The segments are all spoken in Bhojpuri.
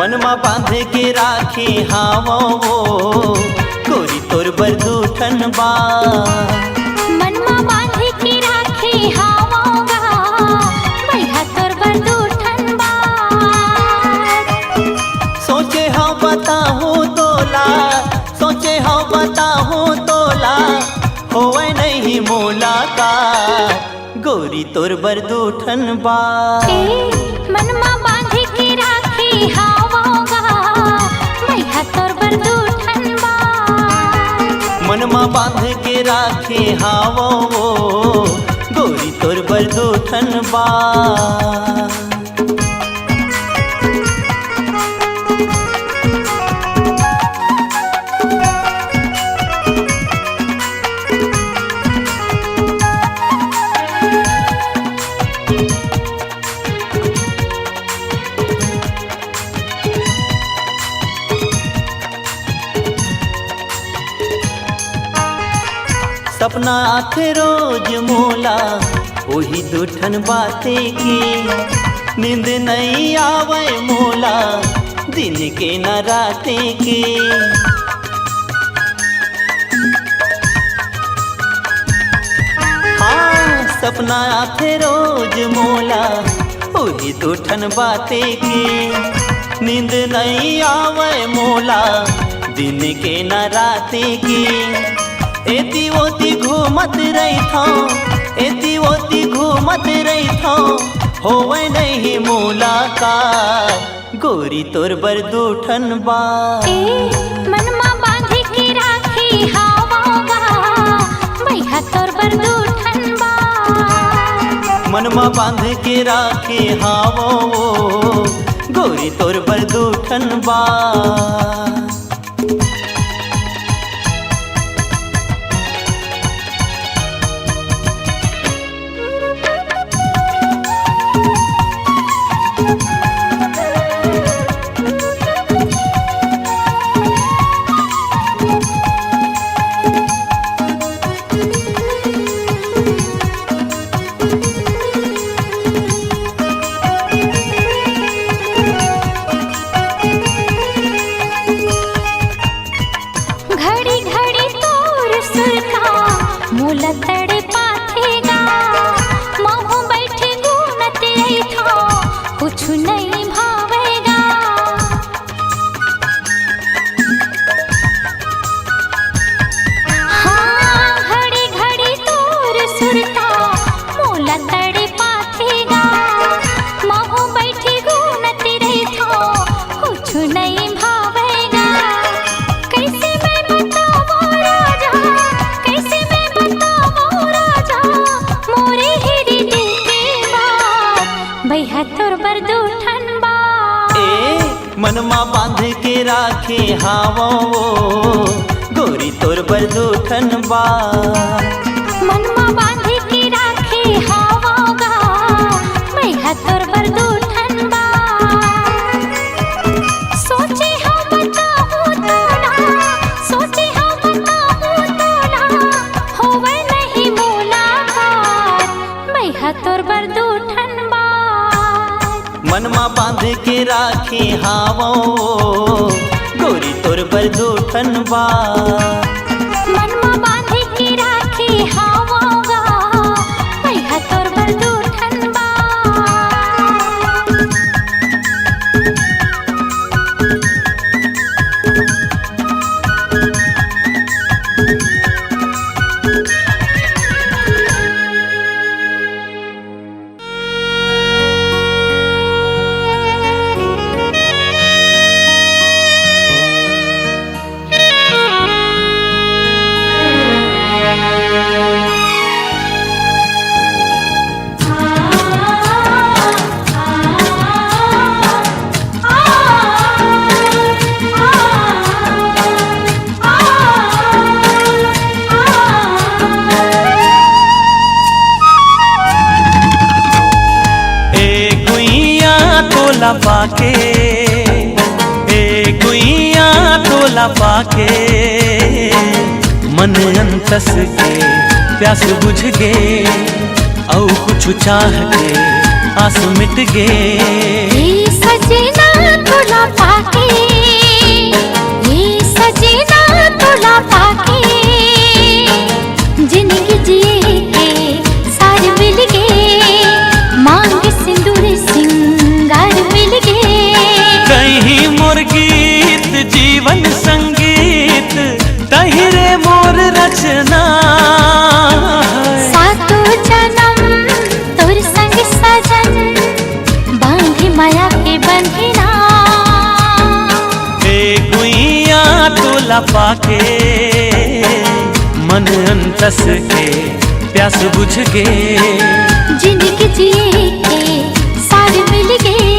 मनमा बांध के राखे हावो गोरी तोर बरदूठन बा। मनमा बांध के राखे हावोगा भैया तोर बरदूठन बा। सोचे हाँ बताहूँ तोला, सोचे हाँ बताहूँ तोला होवे नहीं मुलाकात गोरी तोर बरदूठन बा। मनमा बांध के राखे हावोगा भैया तोर बरदूठन बा। मनमा बांध के राखे हावो गोरी तोर बरदूठन बा। सपना आथे रोज मोला वही दूठन बाते के। नींद नहीं आवे मोला दिन के न राते के। हाँ सपना आथे रोज मोला वही दूठन बाते के। नींद नहीं आवे मोला दिन के न राते के। एती ओती घूमत रही था, एती ओती घूमत रही था होवे नहीं मुलाकात गोरी तोर बरदूठन बा। मनमा बांध के राखे हावोगा भैया तोर बरदूठन बा। मनमा बांध के राखे हावो गोरी तोर बरदूठन बा। घड़ी घड़ी तोर सुर का मूल तड़ पाथेगा। महू बैठे गुनत था कुछ नहीं भावेगा। हाँ घड़ी घड़ी तोर सुर का मूल तड़ पाथेगा। महू बैठे गुनत था कुछ नहीं भावेगा। कैसे मैं बताऊं राजा, कैसे मैं बताऊं राजा मोरे हिरी दिल की बात भैया तोर बरदूठन बा। मनमा बांध के राखे हावो गोरी तोर बरदूठन बा। मनमा बांध के राखे हावोगा भैया तोर बरदूठन बा। सोचे हाँ बताऊं तोला, सोचे हाँ बताऊं तोला होवे नहीं मुलाकात भैया तोर बरदूठन बा। मनमा बांध के राखे हावो गोरी तोर बरदूठन बा। मनमा बांध के राखे हावोगा भैया तोर बरदूठन बा। तोला पाके ए गुइया तोला पाके मन अंतस के प्यास बुझ गे औ कुछ चाह के आस मिट गे सजना तोला पाके तोला पाके मन अंतस के प्यास बुझ गे। जिंदगी जिए के सार मिल गए।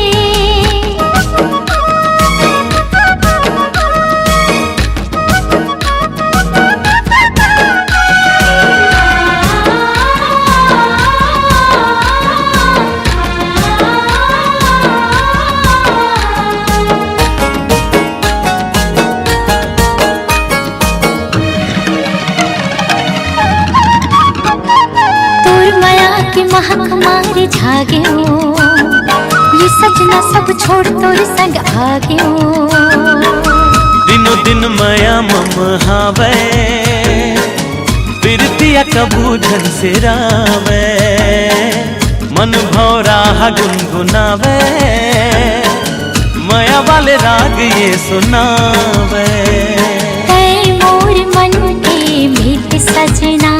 महक मारे झागे ये सजना सब छोड़ तोर संग आगे। दिनो दिन माया मम हावे बिरतिया कबूझन से रावे। मन भौरा गुनगुनावे माया वाले राग ये सुनावे। मोर मन के मीत सजना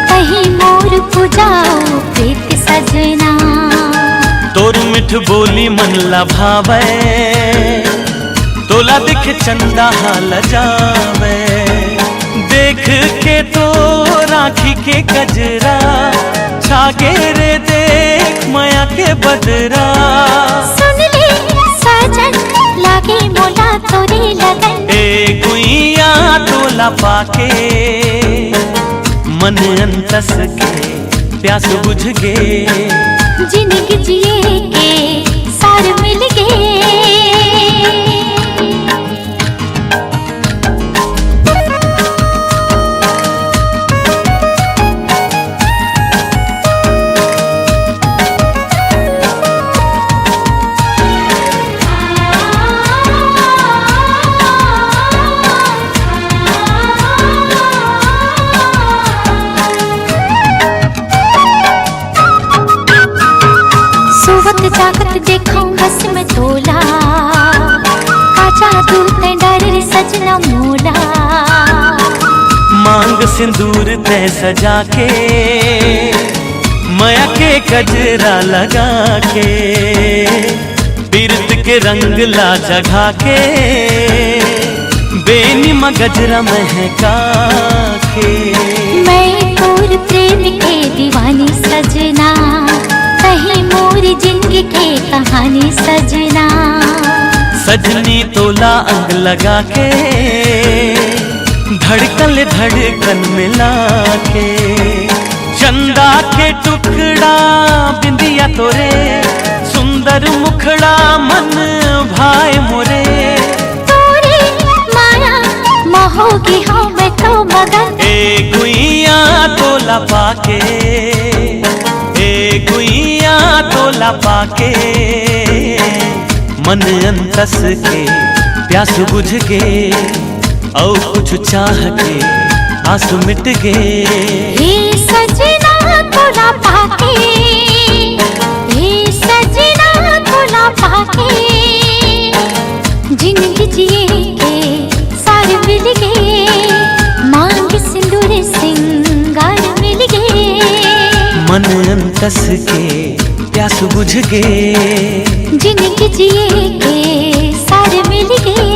कहीं मोर पुजाओ प्रीत सजना। तोर मिठ बोली मन लभावे तोला दिख चंदा हाल जावे। देख के तो राखी के गजरा छागे रे देख माया के बदरा। सुन ले सजन लागे मोला तोरे लगन। ए गुइया तोला पाके मन अंतस के प्यास बुझ गे। जिंदगी जिए के सार मिल गए। जागत देखो बस में तोला काचा दूध डर रे सजना मोला। मांग सिंदूर तय सजा के माया के गजरा लगा के। बिरत के रंग ला जगा के बेनी गजरा महका के। मैं तोर प्रेम के दीवानी सजना कहीं मोर जिंदगी के कहानी सजना। सजनी तोला अंग लगा के धड़कन धड़कन मिला के। चंदा के टुकड़ा बिंदिया तोरे सुंदर मुखड़ा मन भाई मोरे। तोरे माया मोहोगी हाँ मैं तो मगन। ए गुइया तोला पाके ए गुइया तोला पाके मन अंतस के प्यास बुझ गे। और कुछ चाह के आंसू मिट गे। हे सजना तोला पाके हे सजना तोला पाके जिंदगी जिए के सार मिल गए। मांग सिंदूर सिंगार मिल गए। मन अंतस के प्यास बुझ गे। जिंदगी जिए के सार मिल गए।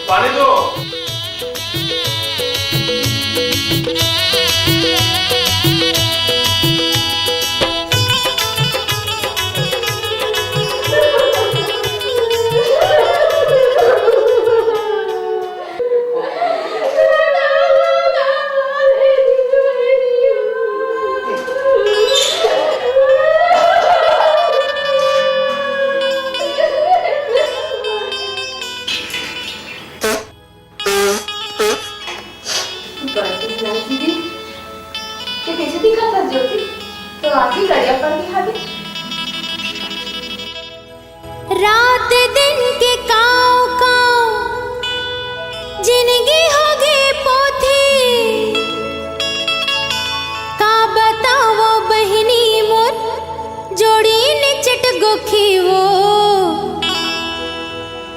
पानी दो। के काव काव जिंदगी हो गई पोथी का बताओ बहिनी मोर जोड़ी ने चट गोखी वो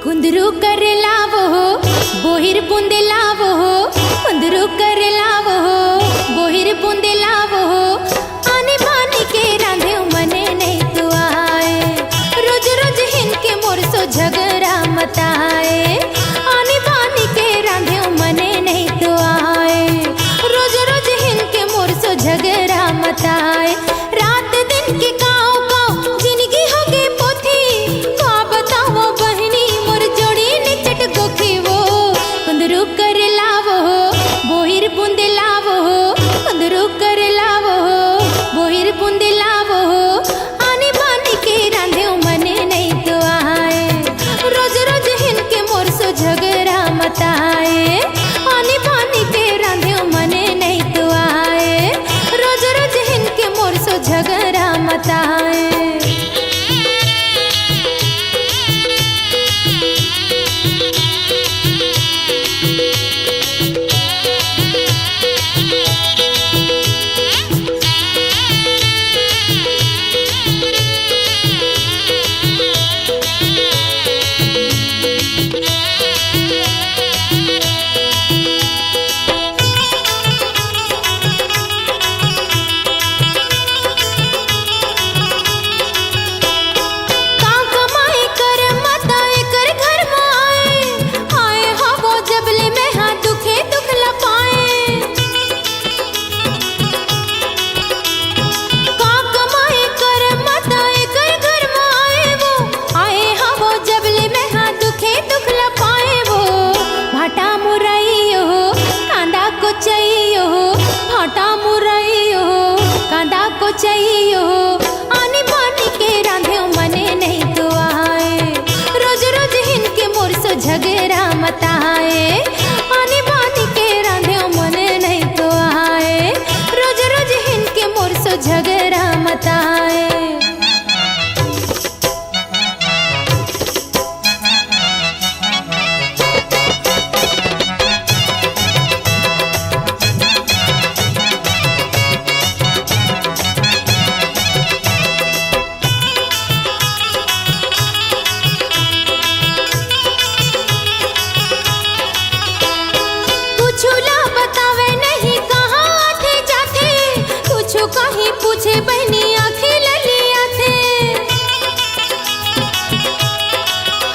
कुंदरू कर लावो बोहिर बूंदे लावो कुंदरू कर लावो बोहिर बूंदे लावो आने बानी के रांधे मने नहीं तो आए रोज रोज हिनके मोर सो झगड़ा मताए आने बानी के रांधे मने नहीं तो आए रोज रोज हिनके मोर सो झगड़ा मताए रात दिन के काव काव जिंदगी हो गई पोथी का बताओ बहनी मोर जोड़ी ने चट गोखी वो कुंदरू कर लावो बोहिर बूंदे लावो कुंदरू कर लावो बोहिर बूंदे लावो आने बानी के रांधे मने नहीं तो आए रोज रोज हिनके मोर सो झगड़ा मताए आने बानी के रांधे मने नहीं तो आए रोज रोज हिनके मोर सो झगड़ा मताए चाहिए आने बानी के रांधे मने नहीं तो आए रोज रोज हिनके मोर सो झगड़ा मताए आने बानी के रांधे मने नहीं तो आए रोज रोज हिनके मोर सो झगड़ा मताए कहीं पूछे बहनी आँखें ललिया थे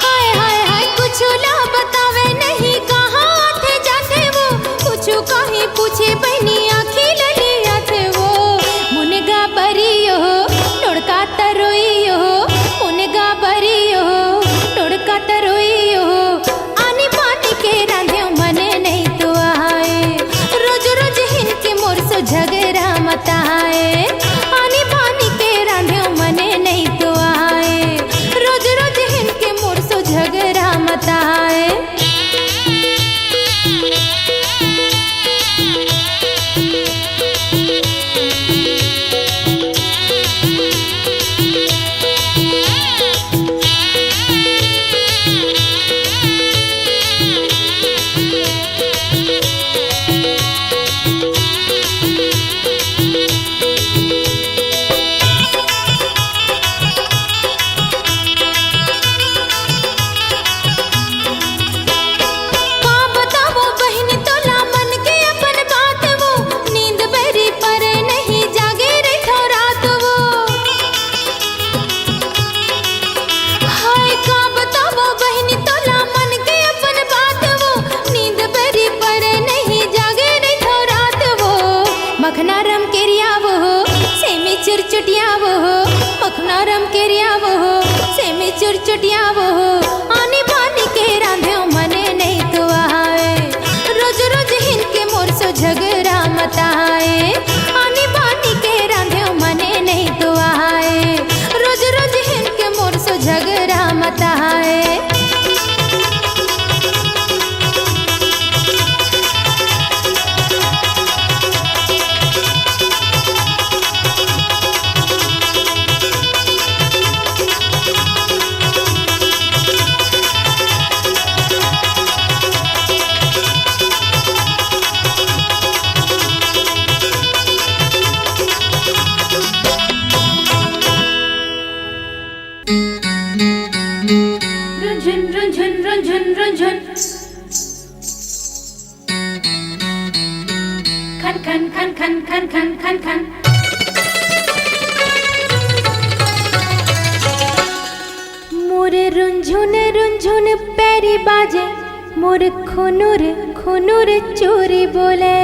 हाय हाय हाय कुछ ना बतावे नहीं कहाँ थे जाते वो कुछ कहीं पूछे बहनी आँखें ललिया थे वो मुनगा बरियो टोड़का तरोइयो मुनगा बरियो टोड़का तरोइयो आने बानी के रांधे मने नहीं तो आए रोज रोज हिनके मोर सो झगड़ा मताए आने बानी के रांधे मने नहीं तो आए रोज रोज हिनके मोर सो झगड़ा मताए रुंझुन रुंझुन रुंझुन रुंझुन खन खन खन खन खन खन खन खन मोरे रुंझुन रुंझुन पैरी बाजे मोरे खुनुर खुनुर चोरी बोले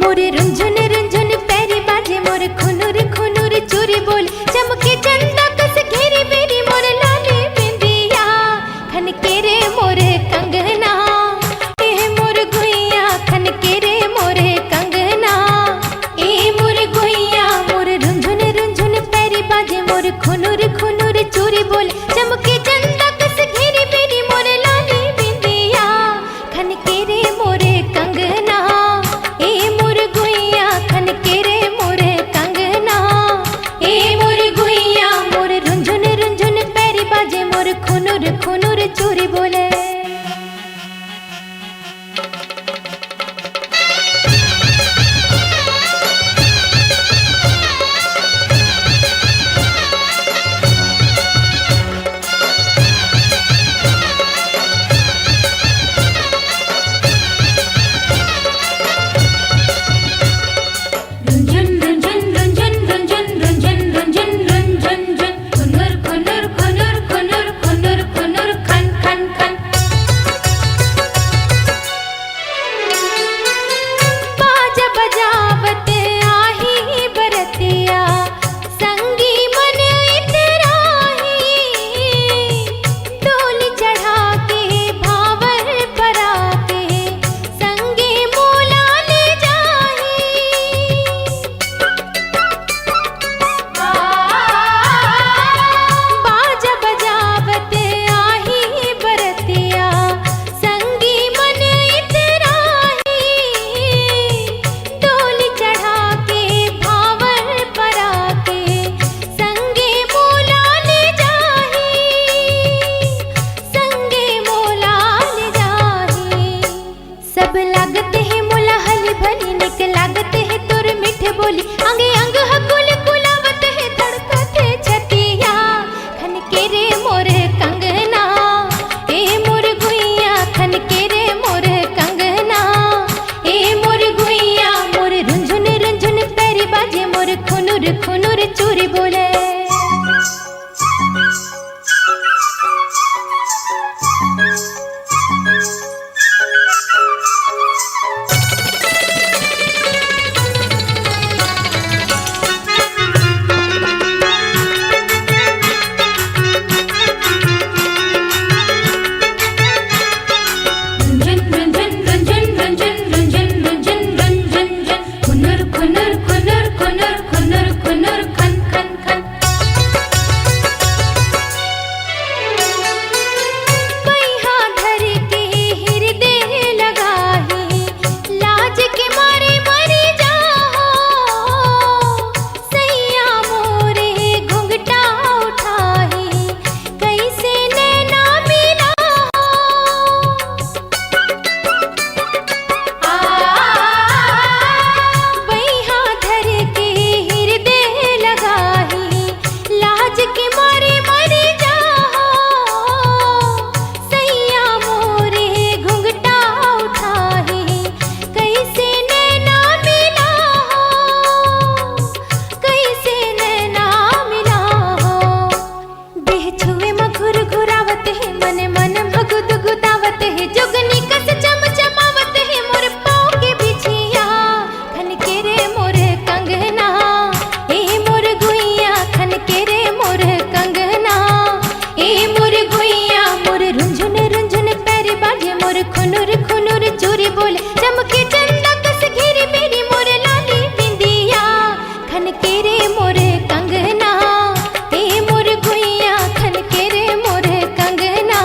मोरे रुंझुन रुंझुन पैरी बाजे मोरे खुनुर खुनुर चोरी बोले चमके चंदा कस घेरी मेरी मोरे लाली बिंदिया खन के रे मोरे कंगना ए मोर गुइया खन के रे मोरे कंगना ए मोर गुइया मोरे रुंझुन रुंझुन पैरी बाजे मोरे खुनुर खुनुर चोरी बोले चमके चंदा कस घेरी मेरी मोरे लाली बिंदिया खन के रे मोरे कंगना ए मोर गुइया खन के रे मोरे कंगना ए मोर गुइया मोरे रुंझुन रुंझुन पैरी बाजे मोरे खुनुर खुनुर चोरी बोले खुनुर चोरी बोले खुनुर खुनुर चोरी बोले चमके चंदा कस घेरी मेरी मोरे लाली बिंदिया खन के रे मोरे कंगना ए मोर गुइया खन के रे मोरे कंगना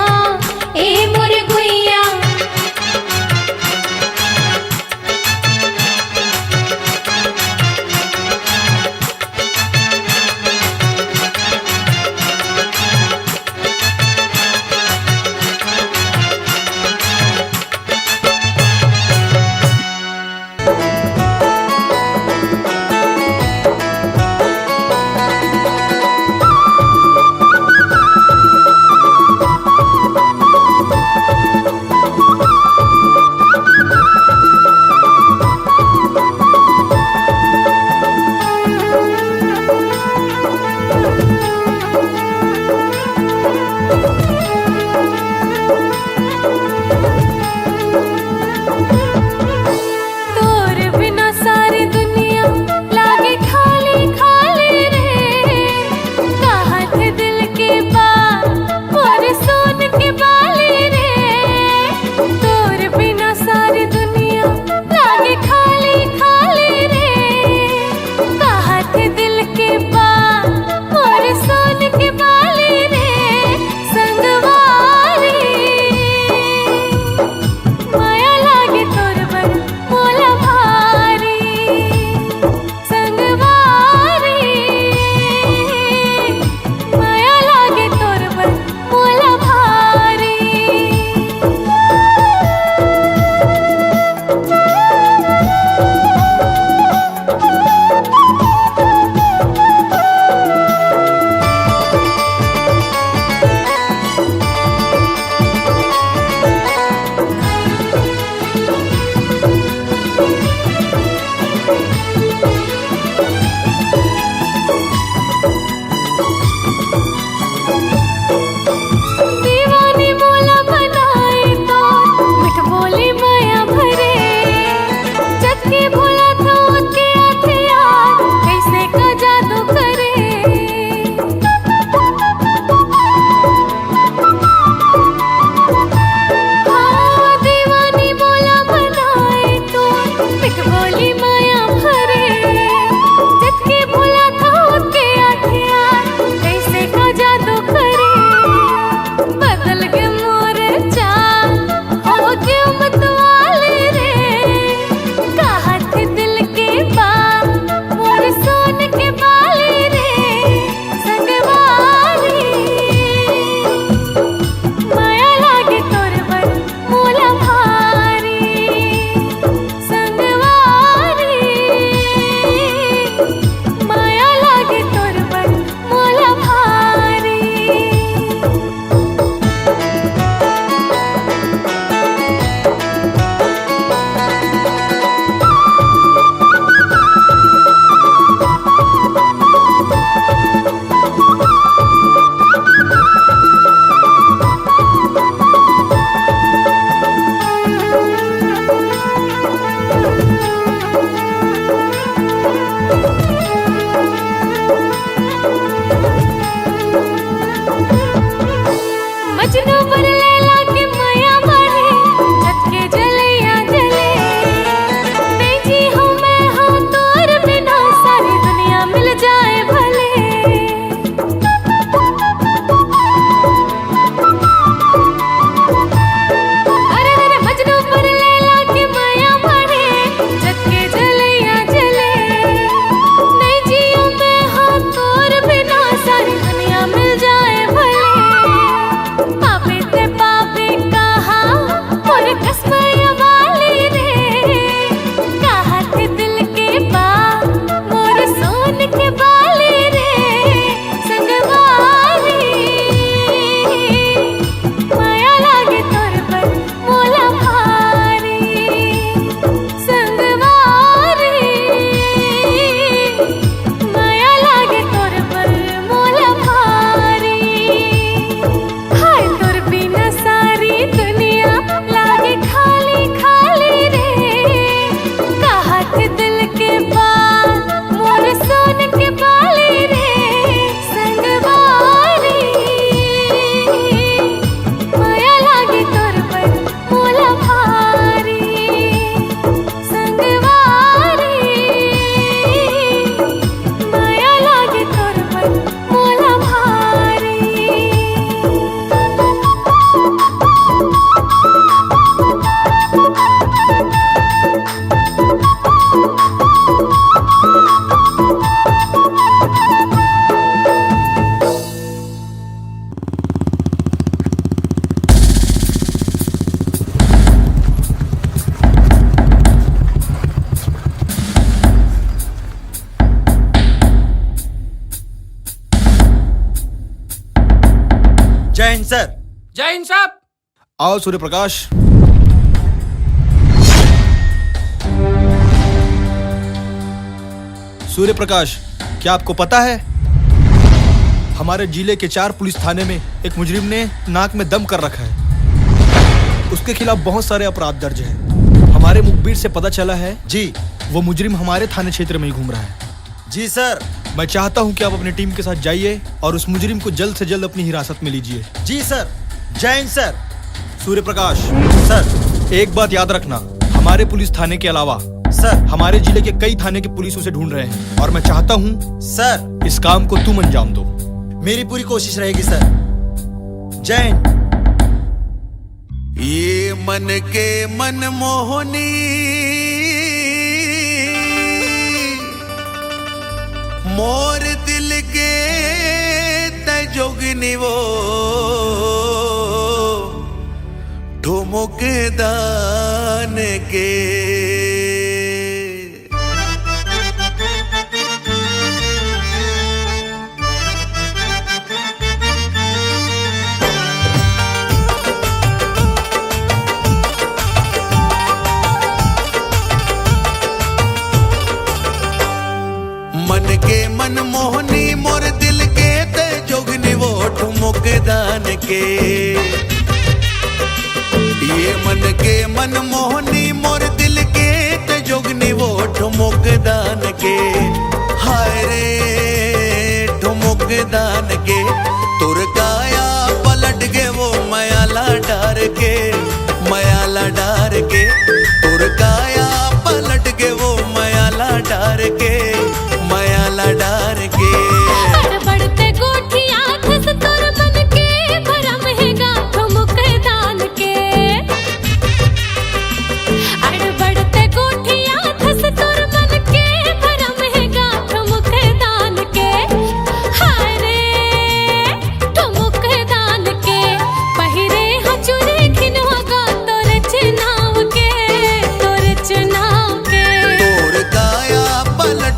ए मोर गुइया मजनू पर लैला के माया मारे जग के जलैया जले नहीं जी हूँ मैं हाँ तोर बिना सारी दुनिया मिल जाए भले अरे अरे मजनू पर लैला के माया मारे जग के जलैया जले नहीं जी हूँ मैं हाँ तोर बिना सारी दुनिया मिल जाए भले पापी ते पापी कहा और कसमय वाली रे कहा थे दिल के बात मोर सोन के बाली रे संगवारी माया लागे तोर पर मोला भारी संगवारी माया लागे तोर पर मोला भारी हाय तोर बिना सारी दुनिया लागे खाली खाली रे कहा थे दिल के बात मोर सोन के बाली रे संगवारी माया लागे तोर पर मोला भारी संगवारी माया लागे तोर पर मोला भारी जय हिंद सर। जय हिंद साहब। आओ सूर्य प्रकाश। सूर्य प्रकाश, क्या आपको पता है हमारे जिले के 4 पुलिस थाने में एक मुजरिम ने नाक में दम कर रखा है। उसके खिलाफ बहुत सारे अपराध दर्ज हैं। हमारे मुखबिर से पता चला है जी वो मुजरिम हमारे थाने क्षेत्र में ही घूम रहा है। जी सर। मैं चाहता हूं कि आप अपनी टीम के साथ जाइए और उस मुजरिम को जल्द से जल्द अपनी हिरासत में लीजिए। जी सर। जय हिंद सर। सूर्य प्रकाश सर, एक बात याद रखना, हमारे पुलिस थाने के अलावा सर, हमारे जिले के कई थाने के पुलिस उसे ढूंढ रहे हैं और मैं चाहता हूं सर, इस काम को तुम अंजाम दो। मेरी पूरी कोशिश रहेगी सर। जय हिंद। ये मन के मन मोहनी मोर दिल के तजोगनी वो ठुमुक दान के मन के मन मोहनी मोर दिल के ते जोगनी वो ठुमुक दान के। ये मन के मन मोहनी मोर दिल के ते जोगनी वो ठुमुक दान के। हाय रे ठुमुक दान के तुर काया पलट के वो मयाला डार के, मयाला डार के तुर काया पलट के वो मयाला डार के, मयाला डार के। बढ़ते गोठिया धस तोर मन के भरम है गांठों मुख दान के। अड़ बढ़ते गोठिया धस तोर मन के भरम है गांठों मुख दान के। हाय रे ठुमुक दान के पहिरे हचुरे खिनवा तोर चुनाव के, तोर चुनाव के। तोर काया पलट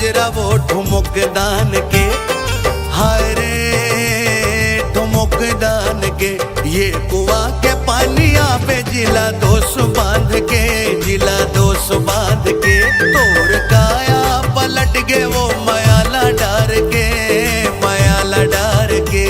गजरा वो ठुमुक दान के, हाय रे ठुमुक दान के, ये कुआ के पानिया पे जिला दोष बांध के, जिला दोष बांध के, तोर काया पलट गए वो मयाला डार के, मयाला डार के।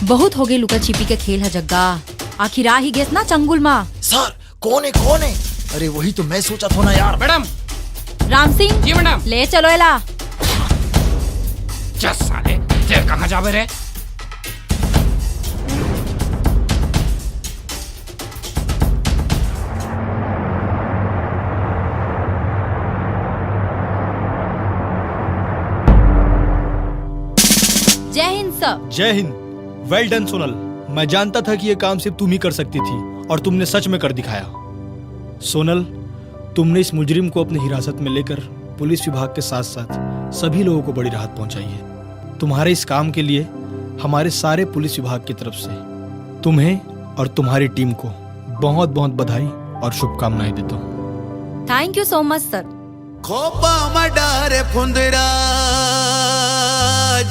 बहुत हो गए लुका छिपी के खेल है जग्गा, आखिर आ ही गेस ना चंगुल माँ। सर कौन है कौन है? अरे वही तो मैं सोचा था ना यार। मैडम। राम सिंह जी मैडम। ले चलो एला। चल साले ते कहाँ जावे रे? जय हिंद सर। जय हिंद। वेल डन सोनल। मैं जानता था कि यह काम सिर्फ तुम ही कर सकती थी और तुमने सच में कर दिखाया। सोनल, तुमने इस मुजरिम को अपनी हिरासत में लेकर पुलिस विभाग के साथ साथ सभी लोगों को बड़ी राहत पहुंचाई है। तुम्हारे इस काम के लिए हमारे सारे पुलिस विभाग की तरफ से तुम्हें और तुम्हारी टीम को बहुत बहुत बधाई और शुभकामनाएं देता हूँ। थैंक यू सो मच सर। खोपा मडारे फुंदरा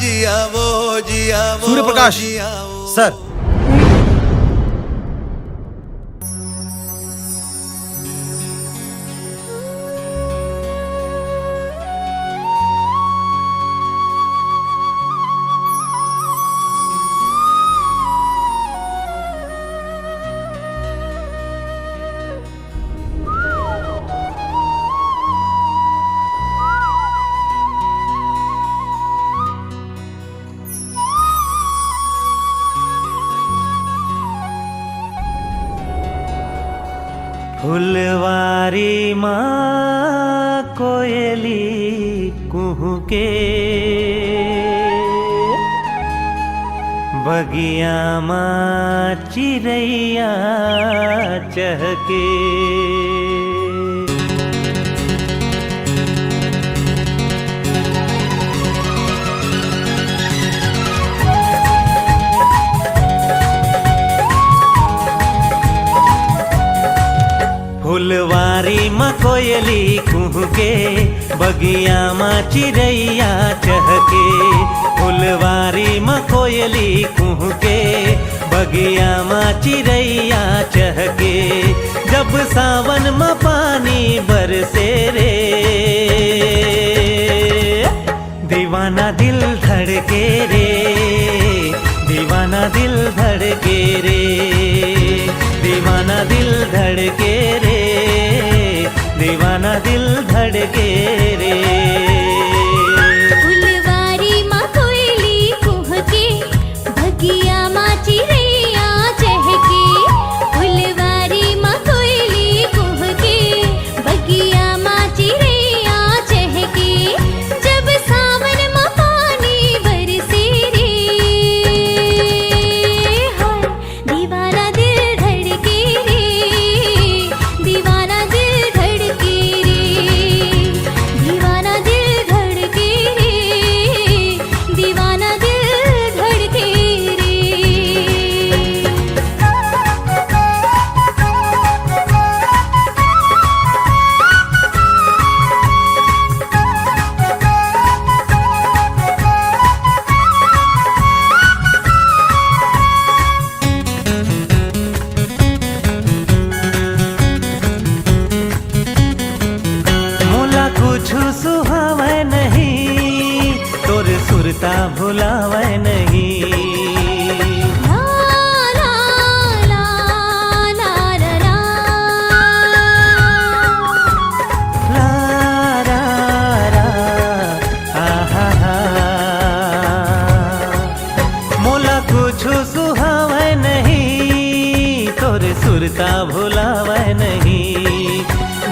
जिया वो सूर्य प्रकाश। सर फुलवारी माँ कोयली कुहू के, बगिया माँ चिड़ैया चहके, फुलवारी माँ कोयली कुहू के, बगिया माँ चिड़ैया चहके, फुलवारी माँ कोयली कुहू के, बगिया माँ चिड़ैया चहके, जब सावन माँ पानी बरसे रे, दीवाना दिल धड़के रे, दीवाना दिल धड़के रे, दीवाना दिल धड़के रे, दीवाना दिल धड़के रे। फुलवारी माँ कोयली कुहके, बगिया माँ चिड़ैया चहके, फुलवारी माँ कोयली कुहके, बगिया माँ चिड़ैया चहके, जब सावन माँ पानी बरसे रे, हाय दीवाना दिल धड़के रे, दीवाना दिल धड़के रे, दीवाना दिल धड़के रे, दीवाना दिल धड़के रे। मोला कुछ सुहावे नहीं, तोर सुरता भुलावे नहीं, ला ला ला ला ला ला। ला रा रा आहा हा, मोला कुछ सुहावे नहीं, तोर सुरता भुलावे नहीं,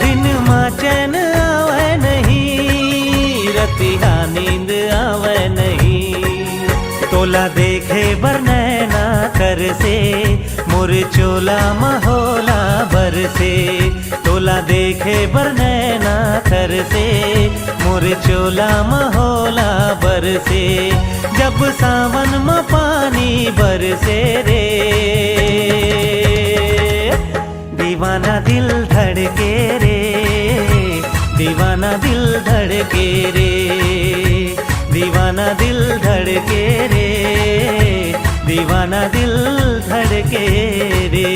दिन माँ चैन आवे नहीं, रतिया नींद आवे नहीं, तोला देखे मोरे चोला महोला बरसे तोला देखे बर नैना थर से मोरे चोला महोला बरसे जब सावन में पानी बरसे रे दीवाना दिल धड़के रे दीवाना दिल धड़के रे दीवाना दिल धड़के रे दीवाना दिल धड़के रे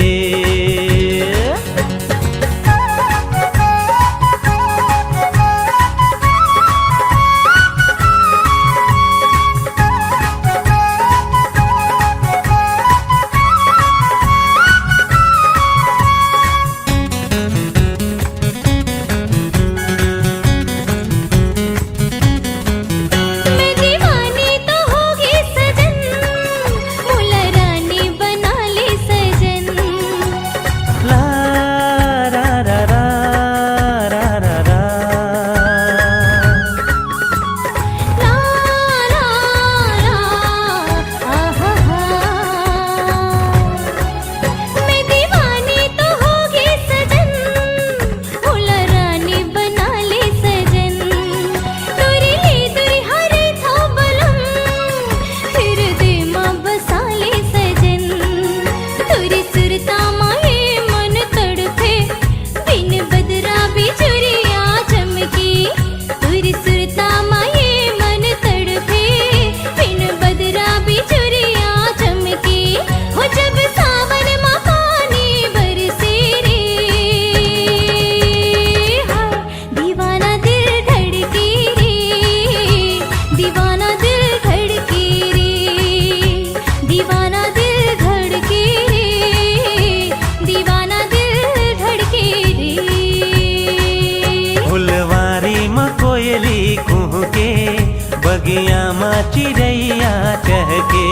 बगिया माँ चिड़ैया चहके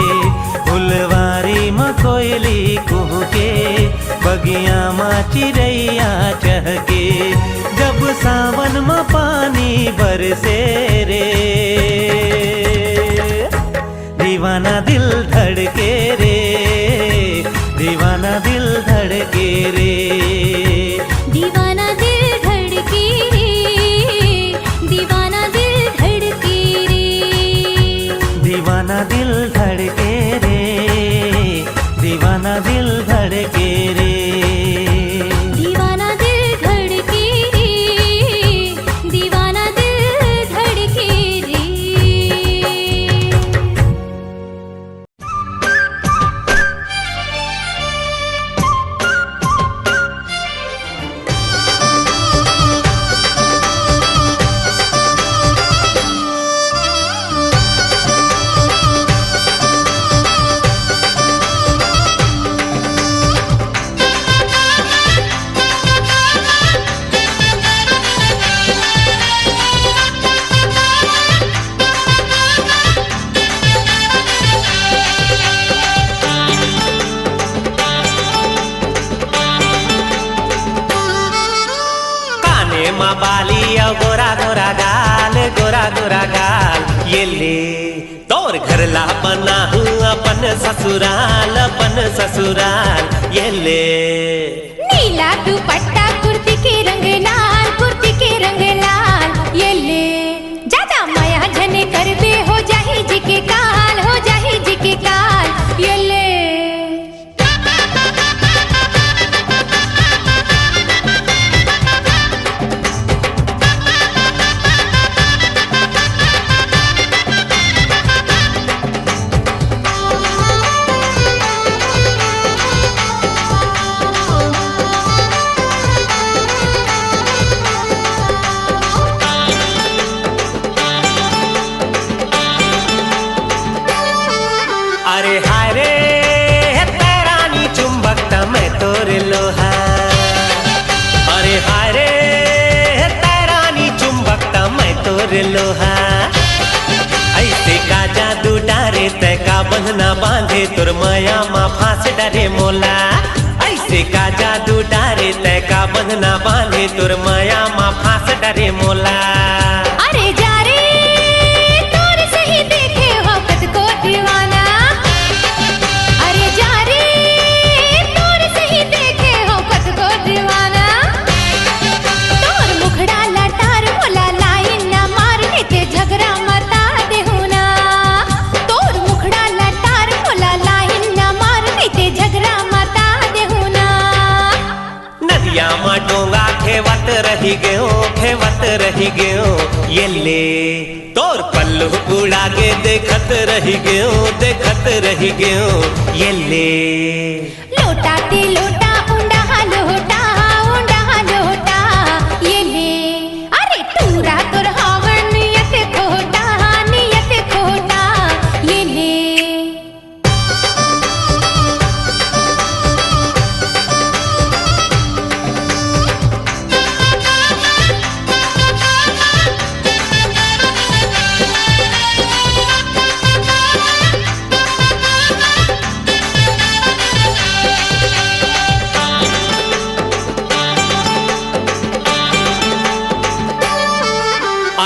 फुलवारी में कोयली कुहके बगिया माँ चिड़ैया चहके जब सावन में पानी बरसे रे दीवाना दिल धड़के रे दीवाना दिल धड़के रे दीवाना दिल धड़के रे दीवाना दिल धड़के रे दीवाना दिल धड़के रे दीवाना दिल धड़के रे दीवाना दिल धड़के रे दीवाना दिल धड़के रे बाली गोरा गोरा गाल ये ले तोर घर ला बना हूँ अपन ससुराल ये ले नीला दुपट्टा कुर्ती के रंग लाल ये ले ज्यादा माया जने कर दे हो जाही जी के काल ये ले अरे हाय रे तेरानी चुंबक मैं तोरे लोहा अरे हाय रे तेरानी चुंबक मैं तोरे लोहा ऐसे का जादू डारे तय का बंधना बांधे तुर माया माँ फांस डरे मोला ऐसे का जादू डारे तय का बंधना बांधे तुर माया माँ फांस डरे मोला अरे जा रे तोर सही देखे वक्त को दीवाना अरे जा रे तोर रही गयो खेवत रही गयो ये ले तोर पल्लू उड़ा के देखत रही गयो ये ले लोटा ते लोटा ऊंडा लोटा ये ले अरे तूरा तोर हावर नियत खोटा ये ले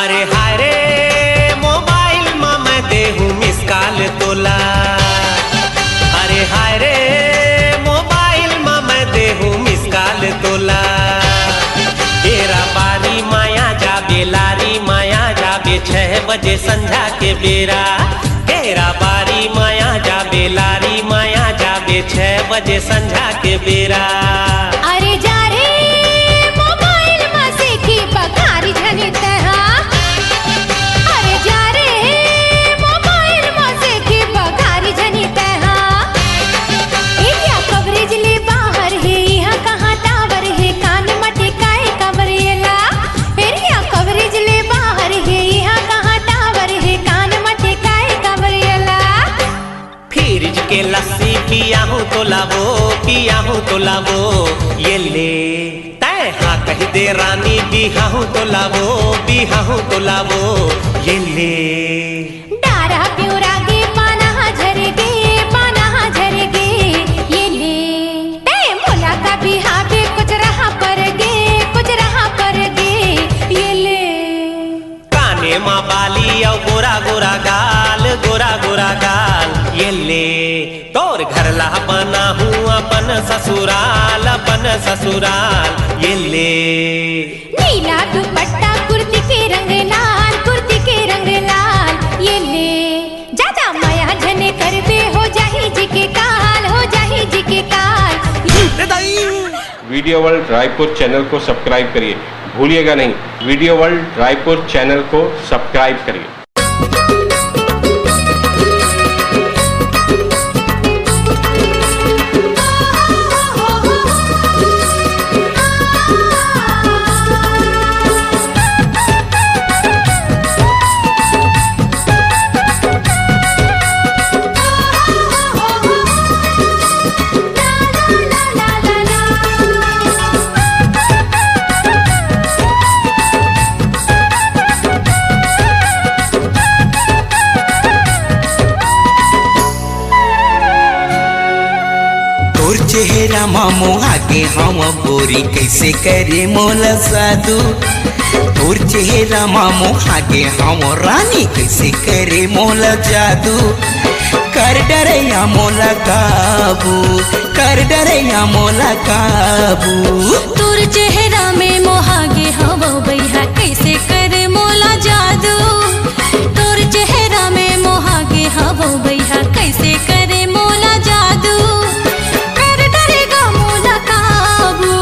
अरे हाय रे मोबाइल में मैं देहूँ मिस कॉल तोला अरे हाय रे मोबाइल में मैं देहूँ मिस कॉल तोला तेरा बारी माया जाबे लारी माया जाबे 6 बजे संध्या के बेरा तेरा बारी माया जाबे लारी माया जाबे 6 बजे संध्या के बेरा अरे जा रे मोबाइल में से की बकारी झनी तेहा अरे जा रे मोबाइल में से की बकारी झनी तेहा क्या कवरेज ले बाहर है यहाँ कहाँ टावर है कान मटे काए कवरेला फिर क्या कवरेज ले बाहर है यहाँ कहाँ टावर है कान मटे काए कवरेला फ्रिज के लस्सी पिया हूँ तो लावो ये ले तय हाँ कह दे रानी बिहा हूँ तो लावो ये ले डारा प्यूरा गे पाना झर गे ये ले ते मोला का बिहा पे कुछ रहा पर गे ये ले काने माँ बाली और गोरा गोरा गाल ये ले तोर घर ला बना हूँ अपन ससुराल ये ले नीला दुपट्टा कुर्ती के रंग लाल ये ले ज्यादा माया झने कर दे हो जाही जी के काल वीडियो वर्ल्ड रायपुर चैनल को सब्सक्राइब करिए, भूलिएगा नहीं, वीडियो वर्ल्ड रायपुर चैनल को सब्सक्राइब करिए। चेहरा मामो आगे हम गोरी कैसे करे मोला साधु तोर चेहरा मामो आगे हम रानी कैसे करे मोला जादू कर डरैया मोला काबू तोर चेहरा में मोहागे हवा बैहा कैसे करे मोला जादू तोर चेहरा में मोहागे हवा बैहा कैसे करे मोला जादू कर डरेगा मोला काबू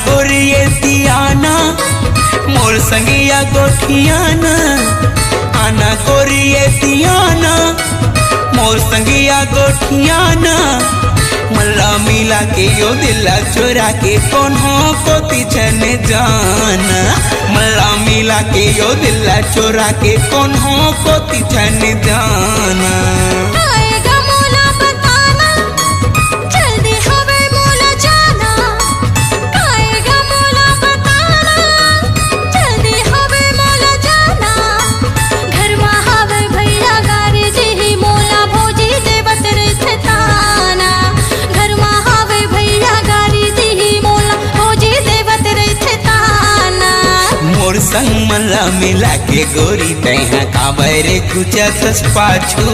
गोरिये दियाना मोर संगिया गोठियाना आना गोरिये दियाना मोर संगिया गोठियाना मल्ला मिला के यो दिला चोरा के कौन हो को तिछन जाना मल्ला मिला के यो दिला चोरा के कौन हो को तिछन जाना मोला मिला के गोरी तैहा काबरे कुचतस पाछू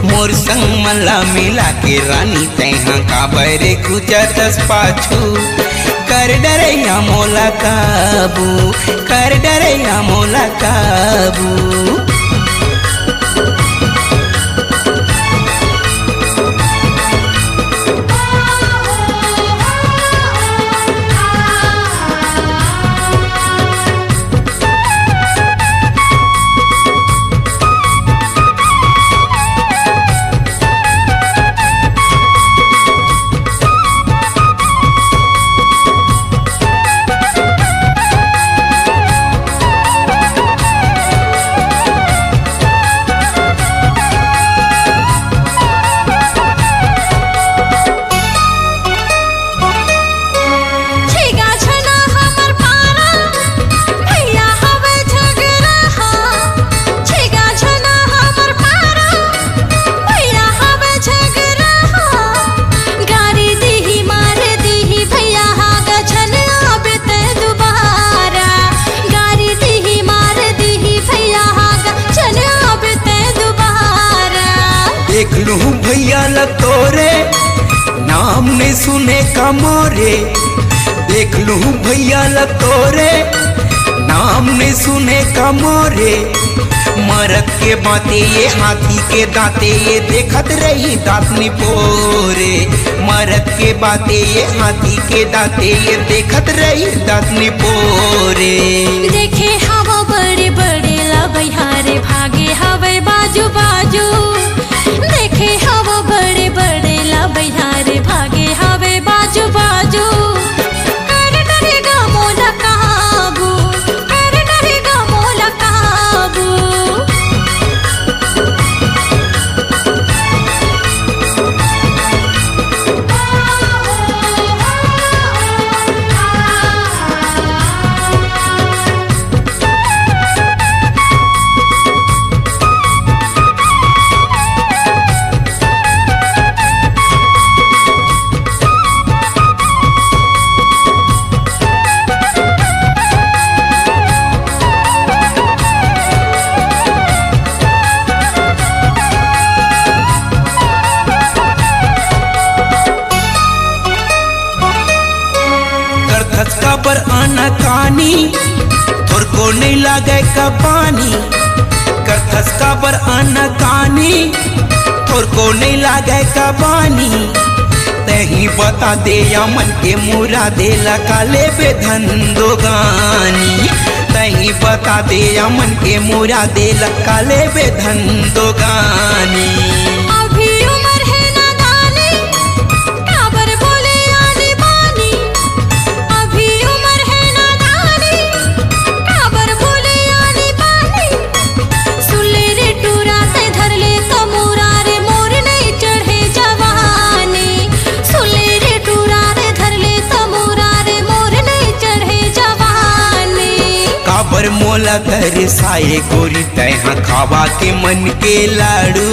मोर संग मला मिला के रानी तैहा काबरे कुचतस पाछू कर डरैया मोला काबू कर डरैया मोला काबू देख लूं भैया लतोरे नाम ने सुने का मोरे देख लूं भैया लतोरे नाम ने सुने का मोरे मरद के बाते ये हाथी के दांते ये देखत रही दांतनी पोरे मरद के बाते ये हाथी के दांते ये देखत रही दांतनी पोरे देखे हवा बड़े बड़े लबैहारे भागे हवे बाजू बाजू देखे हवा बड़े बड़े लबैहारे भागे हवे बाजू बाजू कर डरेगा मोला काबू कर डरेगा मोला काबू पर आना कानी थोर को नहीं लागे का पानी करथस का पर आना कानी थोर को नहीं लागे का पानी तही बता दे या मन के मुरा दे काले पे धंधो गानी तही बता दे या मन के मुरा दे काले पे धंधो गानी अभी उम्र है नादानी काबर बोले आनी बानी अभी उम्र है नादानी काबर बोले आनी बानी सुले रे टूरा से धर ले कमूरा रे मोर नहीं चढ़े जवानी सुले रे टूरा रे धर ले कमूरा रे मोर नहीं चढ़े जवानी काबर मोला घर साए गोरी तैहा खावा के मन के लाड़ू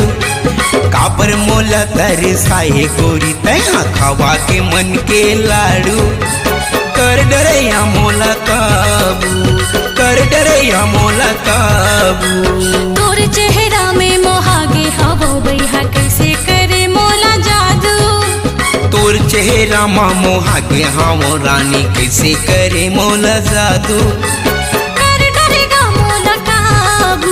काबर मोला घर साए गोरी तैहा खावा के मन के लाड़ू कर डरैया मोला काबू कर डरैया मोला काबू तोर चेहरा में मोहागे हवो बैहा कैसे करे मोला जादू तोर चेहरा मा मोहा के हावो रानी कैसे करे मोला जादू